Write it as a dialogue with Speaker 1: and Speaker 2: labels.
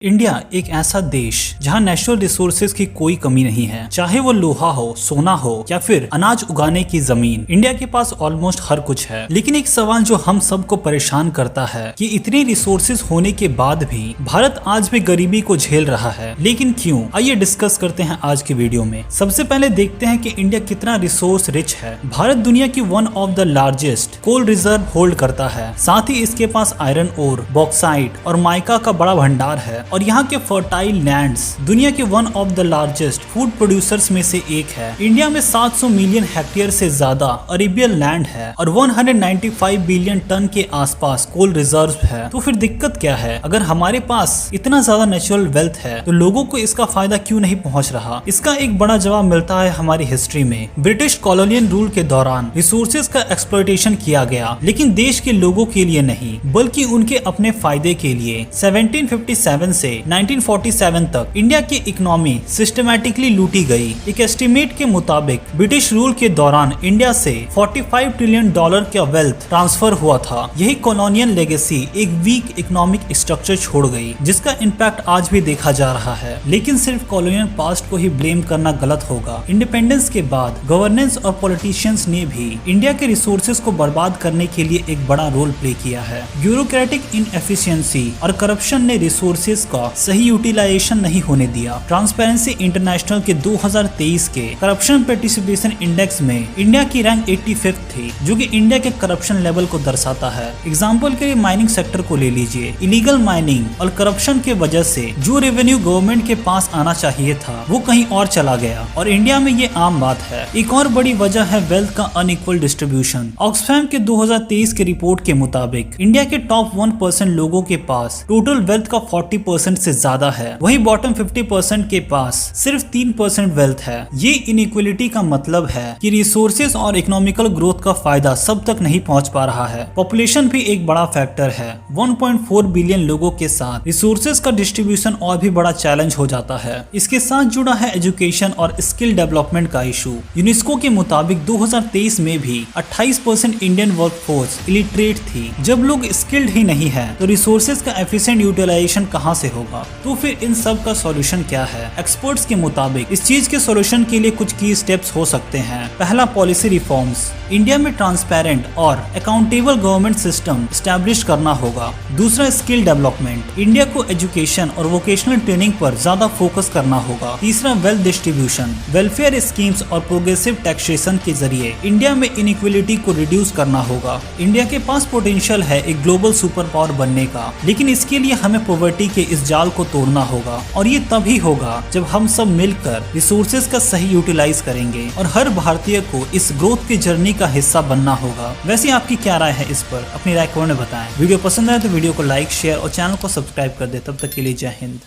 Speaker 1: India एक ऐसा देश जहां नेचुरल रिसोर्सेज की कोई कमी नहीं है, चाहे वो लोहा हो, सोना हो या फिर अनाज उगाने की जमीन। इंडिया के पास ऑलमोस्ट हर कुछ है। लेकिन एक सवाल जो हम सबको परेशान करता है कि इतने रिसोर्सेज होने के बाद भी भारत आज भी गरीबी को झेल रहा है। लेकिन क्यों? आइए डिस्कस करते हैं आज की वीडियो में। सबसे पहले देखते हैं कि इंडिया कितना रिसोर्स रिच है। भारत दुनिया की one of the largest coal reserve hold करता है। साथ ही इसके पास आयरन ओर, बॉक्साइट और माइका का बड़ा भंडार है और यहाँ के फर्टाइल लैंड्स दुनिया के one of the largest food producers में से एक है। इंडिया में 700 मिलियन हेक्टेयर से ज्यादा अरेबियन लैंड है और 195 बिलियन टन के आसपास कोल रिजर्व है। तो फिर दिक्कत क्या है? अगर हमारे पास इतना ज्यादा नेचुरल वेल्थ है तो लोगों को इसका फायदा क्यों नहीं पहुँच रहा? इसका एक बड़ा जवाब मिलता है हमारी हिस्ट्री में। ब्रिटिश कॉलोनियल रूल के दौरान रिसोर्सेज का एक्सप्लॉयटेशन किया गया, लेकिन देश के लोगों के लिए नहीं बल्कि उनके अपने फायदे के लिए। 1757 से 1947 तक इंडिया की इकोनॉमी सिस्टमैटिकली लूटी गई। एक एस्टिमेट के मुताबिक ब्रिटिश रूल के दौरान इंडिया से $45 ट्रिलियन का वेल्थ ट्रांसफर हुआ था। यही कॉलोनियल लेगेसी एक वीक इकोनॉमिक स्ट्रक्चर छोड़ गई, जिसका इम्पैक्ट आज भी देखा जा रहा है। लेकिन सिर्फ कॉलोनियल पास्ट को ही ब्लेम करना गलत होगा। इंडिपेंडेंस के बाद गवर्नेंस और पॉलिटिशियंस ने भी इंडिया के रिसोर्सेज को बर्बाद करने के लिए एक बड़ा रोल प्ले किया है। ब्यूरोक्रेटिक इनएफिशिएंसी और करप्शन ने रिसोर्सेज का सही यूटिलाइजेशन नहीं होने दिया। ट्रांसपेरेंसी इंटरनेशनल के 2023 के करप्शन पार्टिसिपेशन इंडेक्स में इंडिया की रैंक 85 थी, जो कि इंडिया के करप्शन लेवल को दर्शाता है। एग्जांपल के लिए माइनिंग सेक्टर को ले लीजिए। इलीगल माइनिंग और करप्शन के वजह से जो रेवेन्यू गवर्नमेंट के पास आना चाहिए था वो कहीं और चला गया और इंडिया में ये आम बात है। एक और बड़ी वजह है वेल्थ का अनइक्वल डिस्ट्रीब्यूशन। ऑक्सफैम के 2023 के रिपोर्ट के मुताबिक इंडिया के टॉप 1% लोगों के पास टोटल वेल्थ का 40% से ज्यादा है, वही बॉटम 50% के पास सिर्फ 3% वेल्थ है। ये इनइक्वलिटी का मतलब है कि रिसोर्सेज और इकोनॉमिकल ग्रोथ का फायदा सब तक नहीं पहुंच पा रहा है। पॉपुलेशन भी एक बड़ा फैक्टर है। 1.4 बिलियन लोगों के साथ रिसोर्सेज का डिस्ट्रीब्यूशन और भी बड़ा चैलेंज हो जाता है। इसके साथ जुड़ा है एजुकेशन और स्किल डेवलपमेंट का इशू। यूनेस्को के मुताबिक 2023 में भी 28% इंडियन वर्कफोर्स इलिटरेट थी। जब लोग स्किल्ड ही नहीं है तो रिसोर्सेज का एफिशिएंट यूटिलाइजेशन कहां से होगा? तो फिर इन सब का सॉल्यूशन क्या है? एक्सपर्ट्स के मुताबिक इस चीज के सॉल्यूशन के लिए कुछ की स्टेप्स हो सकते हैं। पहला, पॉलिसी रिफॉर्म्स। इंडिया में ट्रांसपेरेंट और अकाउंटेबल गवर्नमेंट सिस्टम स्टैब्लिश करना होगा। दूसरा, स्किल डेवलपमेंट। इंडिया को एजुकेशन और वोकेशनल ट्रेनिंग पर ज्यादा फोकस करना होगा। तीसरा, वेल्थ डिस्ट्रीब्यूशन। वेलफेयर स्कीम्स और प्रोग्रेसिव टैक्सेशन के जरिए इंडिया में इनइक्वलिटी को रिड्यूस करना होगा। इंडिया के पास पोटेंशियल है एक ग्लोबल सुपर पावर बनने का, लेकिन इसके लिए हमें पॉवर्टी के इस जाल को तोड़ना होगा और ये तभी होगा जब हम सब मिलकर रिसोर्सेज का सही यूटिलाइज करेंगे और हर भारतीय को इस ग्रोथ की जर्नी का हिस्सा बनना होगा। वैसे आपकी क्या राय है इस पर? अपनी राय कमेंट में बताएं। वीडियो पसंद आए तो वीडियो को लाइक, शेयर और चैनल को सब्सक्राइब कर दे। तब तक के लिए जय हिंद।